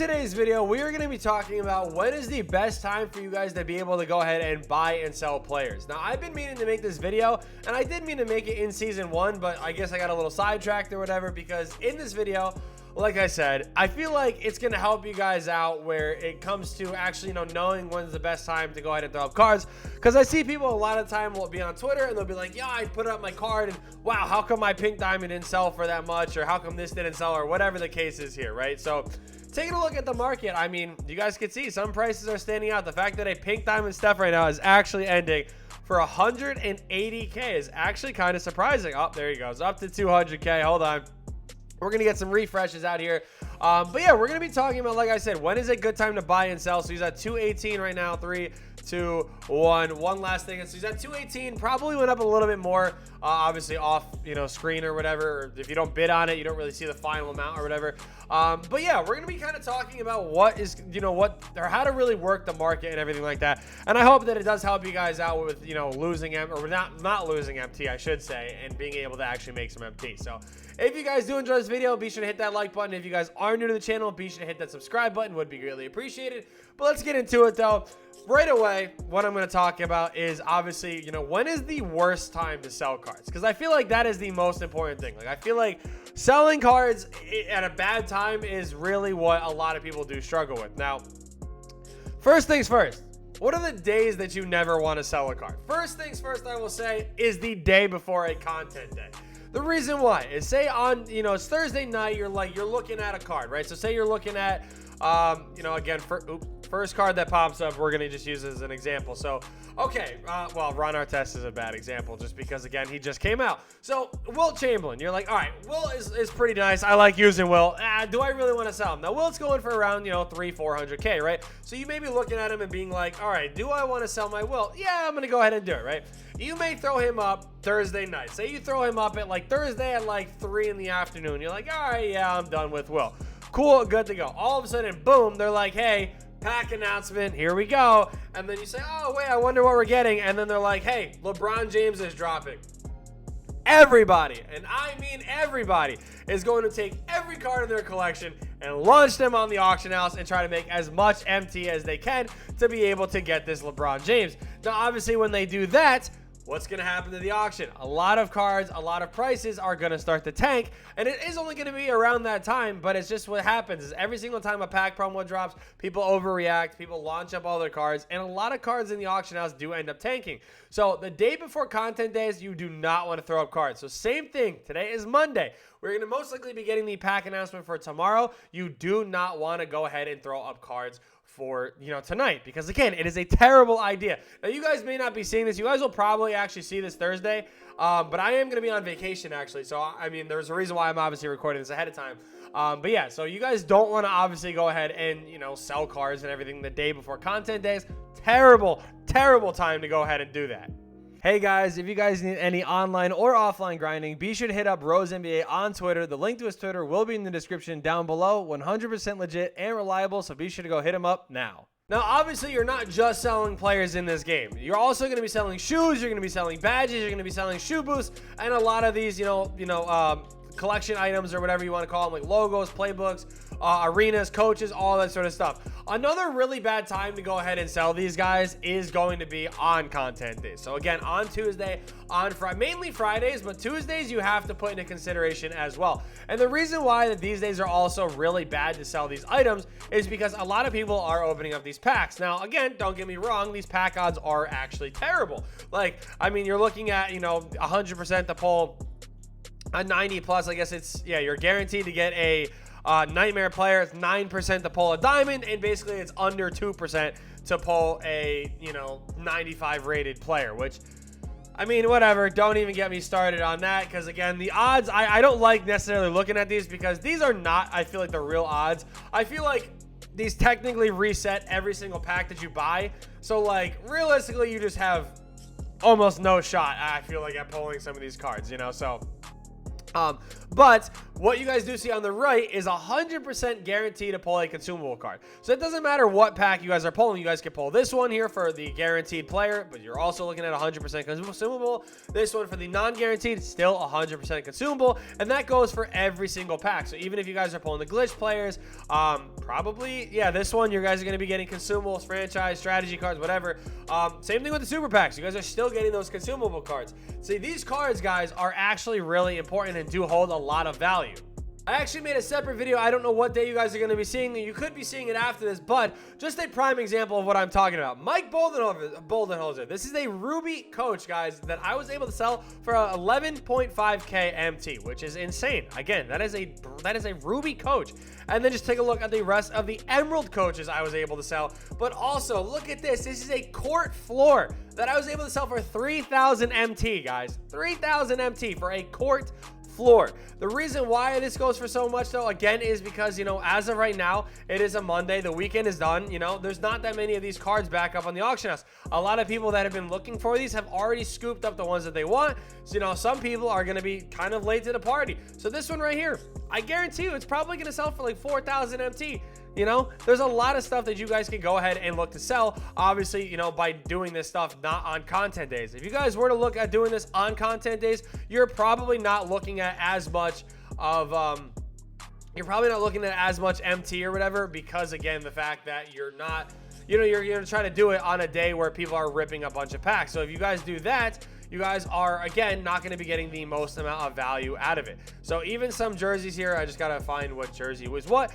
Today's video, we are going to be talking about when is the best time for you guys to be able to go ahead and buy and sell players. Now, I've been meaning to make this video, and I did mean to make it in season 1, but I guess I got a little sidetracked or whatever, because in this video, like I said, I feel like it's going to help you guys out where it comes to actually, knowing when's the best time to go ahead and throw up cards. Because I see people a lot of time will be on Twitter and they'll be like, yeah, I put up my card and wow, how come my pink diamond didn't sell for that much? Or how come this didn't sell? Or whatever the case is here, right? So taking a look at the market, I mean, you guys can see some prices are standing out. The fact that a pink diamond stuff right now is actually ending for 180K is actually kind of surprising. Oh, there he goes, up to 200K. Hold on. We're going to get some refreshes out here. But yeah, we're going to be talking about, like I said, when is a good time to buy and sell. So he's at 218 right now. 3, 2, 1. One last thing. So he's at 218. Probably went up a little bit more, obviously off, screen or whatever. Or if you don't bid on it, you don't really see the final amount or whatever. But yeah, we're going to be kind of talking about what is, or how to really work the market and everything like that. And I hope that it does help you guys out with, losing or not losing MT, I should say, and being able to actually make some MT. So if you guys do enjoy this video, be sure to hit that like button. If you guys are new to the channel, be sure to hit that subscribe button. Would be greatly appreciated. But let's get into it though. Right away, what I'm going to talk about is obviously, when is the worst time to sell cards? Because I feel like that is the most important thing. Like, I feel like selling cards at a bad time is really what a lot of people do struggle with. Now, first things first, what are the days that you never want to sell a card? First things first, I will say, is the day before a content day. The reason why is, say on, it's Thursday night, you're looking at a card, right? So say you're looking at, again, first card that pops up, we're going to just use as an example. So, okay, well, Ron Artest is a bad example just because, again, he just came out. So, Wilt Chamberlain, you're like, all right, Wilt is pretty nice. I like using Wilt. Do I really want to sell him? Now, Wilt's going for around, 300-400K, right? So, you may be looking at him and being like, all right, do I want to sell my Wilt? Yeah, I'm going to go ahead and do it, right? You may throw him up Thursday night. Say you throw him up at Thursday at 3 in the afternoon. You're like, all right, yeah, I'm done with Wilt. Cool, good to go. All of a sudden, boom, they're like, hey, pack announcement, here we go. And then you say, oh, wait, I wonder what we're getting. And then they're like, hey, LeBron James is dropping. Everybody, and I mean everybody, is going to take every card in their collection and launch them on the auction house and try to make as much MT as they can to be able to get this LeBron James. Now, obviously, when they do that, what's going to happen to the auction? A lot of cards, a lot of prices are going to start to tank, and it is only going to be around that time, but it's just what happens is every single time a pack promo drops, people overreact, people launch up all their cards, and a lot of cards in the auction house do end up tanking. So the day before content days, you do not want to throw up cards. So same thing, today is Monday. We're going to most likely be getting the pack announcement for tomorrow. You do not want to go ahead and throw up cards for tonight, because again, it is a terrible idea. Now, you guys may not be seeing this. You guys will probably actually see this Thursday, but I am going to be on vacation actually. So I mean, there's a reason why I'm obviously recording this ahead of time. But yeah, so you guys don't want to obviously go ahead and sell cards and everything the day before content days. Terrible time to go ahead and do that. Hey guys, if you guys need any online or offline grinding, be sure to hit up Rose NBA on Twitter. The link to his Twitter will be in the description down below. 100% legit and reliable, so be sure to go hit him up now. Now, obviously, you're not just selling players in this game. You're also going to be selling shoes. You're going to be selling badges. You're going to be selling shoe boosts, and a lot of these, collection items or whatever you want to call them, like logos, playbooks, arenas, coaches, all that sort of stuff. Another really bad time to go ahead and sell these guys is going to be on content days. So again, on Tuesday, on Friday, mainly Fridays, but Tuesdays you have to put into consideration as well. And the reason why that these days are also really bad to sell these items is because a lot of people are opening up these packs. Now, again, don't get me wrong, these pack odds are actually terrible. Like, I mean, you're looking at, 100% to pull a 90 plus. I guess it's, yeah, you're guaranteed to get a nightmare player. It's 9% to pull a diamond, and basically it's under 2% to pull a 95 rated player, which, I mean, whatever. Don't even get me started on that, because again, the odds, I don't like necessarily looking at these, because these are not, I feel like, the real odds. I feel like these technically reset every single pack that you buy, so like realistically you just have almost no shot, I feel like, at pulling some of these cards, so But what you guys do see on the right is 100% guaranteed to pull a consumable card. So it doesn't matter what pack you guys are pulling. You guys can pull this one here for the guaranteed player, but you're also looking at 100% consumable. This one for the non-guaranteed, still 100% consumable, and that goes for every single pack. So even if you guys are pulling the glitch players, probably, yeah, this one, you guys are going to be getting consumables, franchise, strategy cards, whatever. Same thing with the super packs. You guys are still getting those consumable cards. See, these cards, guys, are actually really important and do hold a lot of value. I actually made a separate video. I don't know what day you guys are going to be seeing it. You could be seeing it after this, but just a prime example of what I'm talking about. Mike Boldenholzer. This is a Ruby coach, guys, that I was able to sell for 11.5k MT, which is insane. Again, that is a Ruby coach. And then just take a look at the rest of the Emerald coaches I was able to sell. But also, look at this. This is a court floor that I was able to sell for 3,000 MT, guys. 3,000 MT for a court floor. The reason why this goes for so much, though, again, is because, you know, as of right now, it is a Monday. The weekend is done. You know, there's not that many of these cards back up on the auction house. A lot of people that have been looking for these have already scooped up the ones that they want. So, you know, some people are going to be kind of late to the party. So this one right here, I guarantee you it's probably going to sell for like 4,000 MT. You know, there's a lot of stuff that you guys can go ahead and look to sell, obviously, you know, by doing this stuff not on content days. If you guys were to look at doing this on content days, you're probably not looking at as much of MT or whatever, because again, the fact that you're not, you know, you're going to try to do it on a day where people are ripping a bunch of packs. So if you guys do that, you guys are, again, not going to be getting the most amount of value out of it. So even some jerseys here, I just got to find what jersey was what.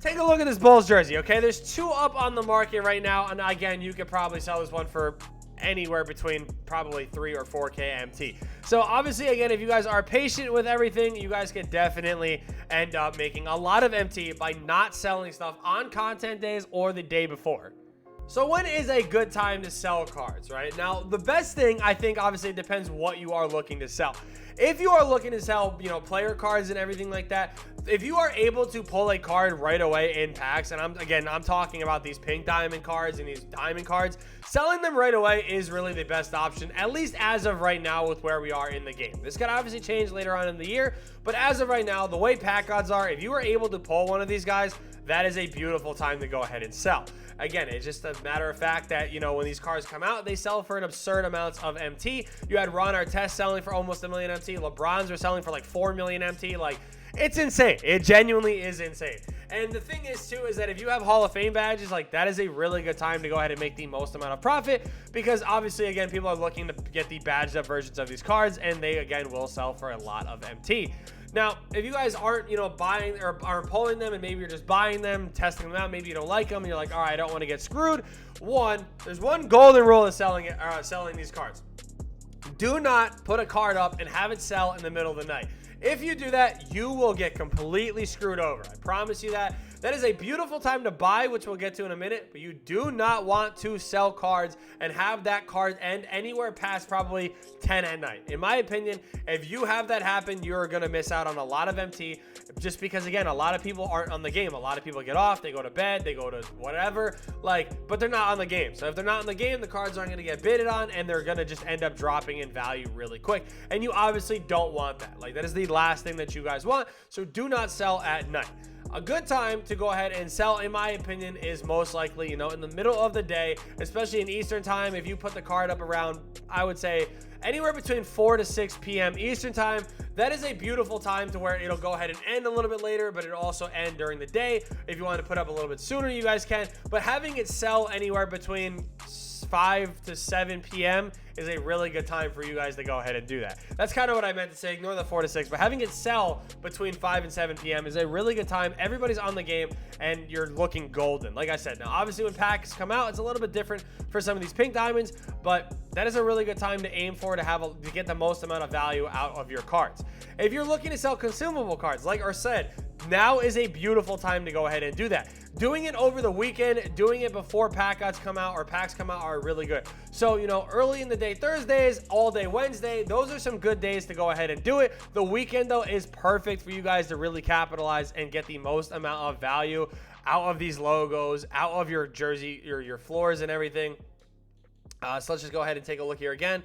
Take a look at this Bulls jersey, okay? There's 2 up on the market right now, and again, you could probably sell this one for anywhere between probably 3 or 4k MT. So obviously, again, if you guys are patient with everything, you guys can definitely end up making a lot of MT by not selling stuff on content days or the day before. So when is a good time to sell cards, right? Now, the best thing, I think, obviously, it depends what you are looking to sell. If you are looking to sell, you know, player cards and everything like that, if you are able to pull a card right away in packs, and I'm talking about these pink diamond cards and these diamond cards, selling them right away is really the best option, at least as of right now with where we are in the game. This could obviously change later on in the year, but as of right now, the way pack odds are, if you are able to pull one of these guys, that is a beautiful time to go ahead and sell. Again, it's just a matter of fact that, you know, when these cards come out, they sell for an absurd amounts of MT. You had Ron Artest selling for almost 1 million MT. LeBron's were selling for like 4 million MT. Like, it's insane. It genuinely is insane. And the thing is, too, is that if you have Hall of Fame badges, like, that is a really good time to go ahead and make the most amount of profit, because obviously, again, people are looking to get the badged up versions of these cards, and they, again, will sell for a lot of MT. Now, if you guys aren't, you know, buying or are pulling them, and maybe you're just buying them, testing them out, maybe you don't like them, and you're like, all right, I don't want to get screwed. There's one golden rule of selling these cards. Do not put a card up and have it sell in the middle of the night. If you do that, you will get completely screwed over. I promise you that. That is a beautiful time to buy, which we'll get to in a minute, but you do not want to sell cards and have that card end anywhere past probably 10 at night. In my opinion, if you have that happen, you're going to miss out on a lot of MT, just because, again, a lot of people aren't on the game. A lot of people get off, they go to bed, they go to whatever, but they're not on the game. So if they're not on the game, the cards aren't going to get bidded on, and they're going to just end up dropping in value really quick. And you obviously don't want that. Like, that is the last thing that you guys want. So do not sell at night. A good time to go ahead and sell, in my opinion, is most likely, you know, in the middle of the day, especially in Eastern time. If you put the card up around, I would say, anywhere between 4 to 6 p.m. Eastern time, that is a beautiful time to where it'll go ahead and end a little bit later, but it'll also end during the day. If you want to put up a little bit sooner, you guys can. But having it sell anywhere between 5 to 7 p.m. is a really good time for you guys to go ahead and do that. That's kind of what I meant to say. Ignore the 4 to 6, but having it sell between 5 and 7 p.m. is a really good time. Everybody's on the game, and you're looking golden. Like I said, now, obviously, when packs come out, it's a little bit different for some of these pink diamonds, but that is a really good time to aim for to get the most amount of value out of your cards. If you're looking to sell consumable cards, like I said, now is a beautiful time to go ahead and do that. Doing it over the weekend, doing it before pack odds come out or packs come out are really good. So, you know, early in the day Thursdays, all day Wednesday, those are some good days to go ahead and do it. The weekend, though, is perfect for you guys to really capitalize and get the most amount of value out of these logos, out of your jersey, your floors and everything. So let's just go ahead and take a look here again.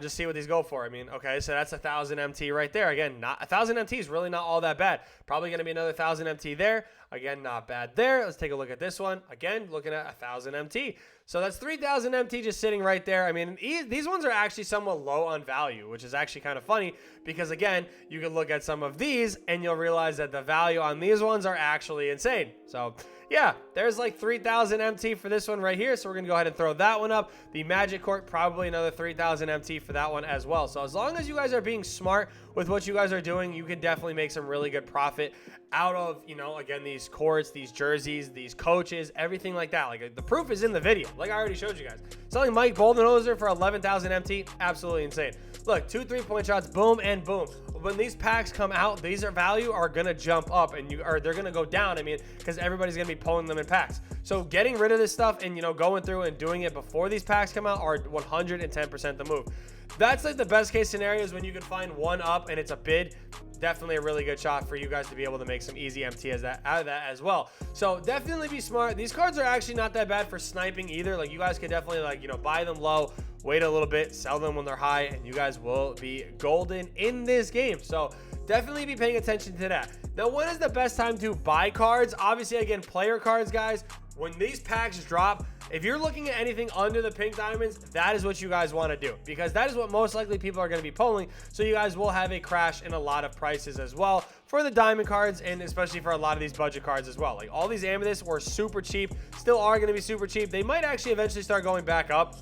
Just see what these go for. I mean, okay, so that's 1,000 MT right there. Again, not 1,000 MT is really not all that bad. Probably going to be another 1,000 MT there. Again, not bad there. Let's take a look at this one. Again, looking at 1,000 MT. So that's 3,000 MT just sitting right there. I mean, these ones are actually somewhat low on value, which is actually kind of funny because, again, you can look at some of these and you'll realize that the value on these ones are actually insane. So, yeah, there's like 3,000 MT for this one right here. So we're going to go ahead and throw that one up. The Magic Court, probably another 3,000 MT for that one as well. So as long as you guys are being smart with what you guys are doing, you can definitely make some really good profit out of, you know, again, these courts, these jerseys, these coaches, everything like that. Like, the proof is in the video. Like I already showed you guys. Selling Mike Boldenhoser for 11,000 MT, absolutely insane. Look, 2 3-point shots, boom and boom. When these packs come out, these value are gonna jump up, and they're gonna go down. I mean, because everybody's gonna be pulling them in packs. So getting rid of this stuff and, you know, going through and doing it before these packs come out are 110% the move. That's like the best case scenario is when you can find one up and it's a bid. Definitely a really good shot for you guys to be able to make some easy MT out of that as well. So definitely be smart. These cards are actually not that bad for sniping either. Like, you guys can definitely, like, you know, buy them low, wait a little bit, sell them when they're high, and you guys will be golden in this game. So definitely be paying attention to that. Now, when is the best time to buy cards? Obviously, again, player cards, guys. When these packs drop, if you're looking at anything under the pink diamonds, that is what you guys want to do, because that is what most likely people are going to be pulling. So you guys will have a crash in a lot of prices as well for the diamond cards, and especially for a lot of these budget cards as well. Like, all these amethysts were super cheap, still are going to be super cheap. They might actually eventually start going back up,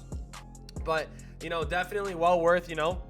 but, you know, definitely well worth, you know,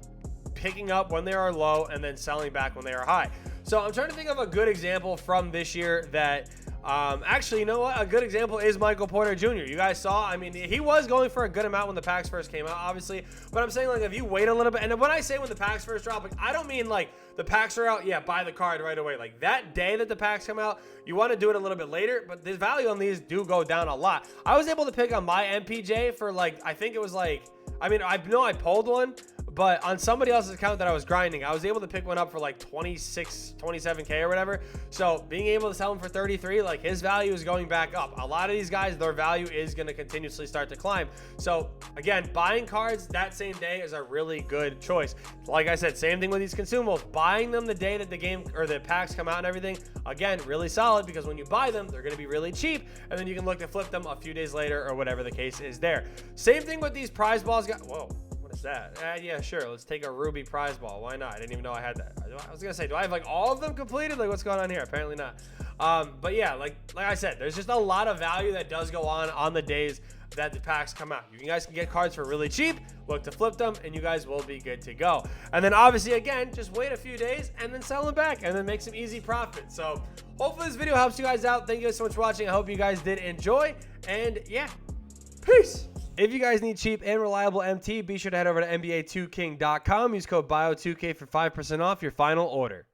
picking up when they are low and then selling back when they are high. So I'm trying to think of a good example from this year that actually, you know what? A good example is Michael Porter Jr. You guys saw, I mean, he was going for a good amount when the packs first came out, obviously. But I'm saying, like, if you wait a little bit, and when I say when the packs first drop, like, I don't mean like the packs are out, yeah, buy the card right away. Like, that day that the packs come out, you want to do it a little bit later, but the value on these do go down a lot. I was able to pick on my MPJ for, like, I think it was like, I mean, I know I pulled one, but on somebody else's account that I was grinding, I was able to pick one up for like 26, 27K or whatever. So being able to sell him for 33, like, his value is going back up. A lot of these guys, their value is going to continuously start to climb. So again, buying cards that same day is a really good choice. Like I said, same thing with these consumables. Buying them the day that the game or the packs come out and everything, again, really solid, because when you buy them, they're going to be really cheap, and then you can look to flip them a few days later or whatever the case is there. Same thing with these prize balls. Whoa. That yeah, sure, let's take a ruby prize ball. Why not? I didn't even know I had that. I was gonna say, do I have like all of them completed? Like, what's going on here? Apparently not. But yeah, like I said, there's just a lot of value that does go on the days that the packs come out. You guys can get cards for really cheap, look to flip them, and you guys will be good to go. And then obviously, again, just wait a few days and then sell them back and then make some easy profit. So hopefully this video helps you guys out. Thank you guys so much for watching. I hope you guys did enjoy, and yeah, peace. If you guys need cheap and reliable MT, be sure to head over to NBA2King.com. Use code BIO2K for 5% off your final order.